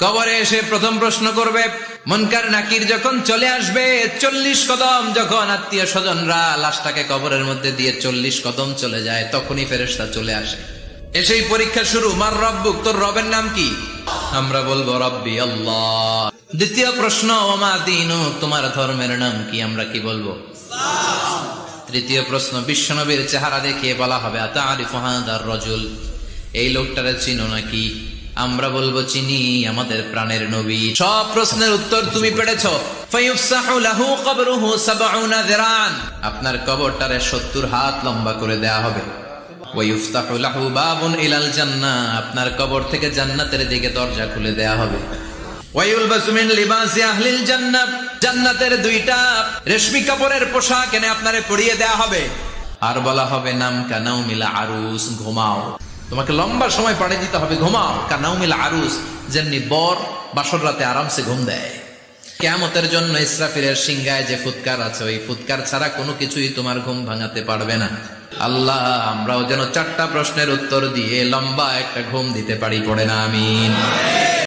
কবরে এসে প্রথম প্রশ্ন করবে, মুনকার নাকির যখন চলে আসবে, 40 কদম যখন আত্মীয় স্বজনরা লাশটাকে কবরের মধ্যে দিয়ে 40 কদম চলে যায়, তখনই ফেরেশতা চলে আসে। এসেই পরীক্ষা শুরু, মার রব্বুক, তোর রবের নাম কি? আমরা বলবো রব্বি আল্লাহ। দ্বিতীয় প্রশ্ন, ওমা দীনুক, তোমার ধর্মের নাম কি? আমরা কি বলবো? তৃতীয় প্রশ্ন, বিশ্বনবীর চেহারা দেখিয়ে বলা হবে, আতারিফু হাদার রাজুল, এই লোকটারে চিনো নাকি? আমরা বলবো চিনি, আমাদের প্রাণের নবী। সব প্রশ্নের উত্তর তুমি পেরেছো। ফায়ুফসাহু লাহু কবরুহু 70 যিরান, আপনার কবরটারে 70 হাত লম্বা করে দেয়া হবে। ওয়ায়ুফতাহু লাহু বাবুন ইলাল জান্নাহ, আপনার কবর থেকে জান্নাতের দিকে দরজা খুলে দেয়া হবে। ওয়ায়ুলবাসু মিন লিবাসি আহলিল জান্নাহ, জান্নাতের 2টা রেশমি কাপড়ের পোশাক এনে আপনারে পরিয়ে দেয়া হবে। আর বলা হবে, নাম কানাউমিল আরুস, ঘুমাও। তোমাকে লম্বা সময় পাড়ি দিতে হবে, ঘুমাও। কানাউমিল আরুস, যেমনি বর বাসর রাতে আরামসে ঘুম দেয়। কিয়ামতের জন্য ইসরাফিলের সিংহায় যে ফুৎকার আছে, ওই ফুৎকার ছাড়া কোনো কিছুই তোমার ঘুম ভাঙাতে পারবে না। আল্লাহ, আমরাও যেন 4টা প্রশ্নের উত্তর দিয়ে লম্বা একটা ঘুম দিতে পারি, পড়ে না আমিন।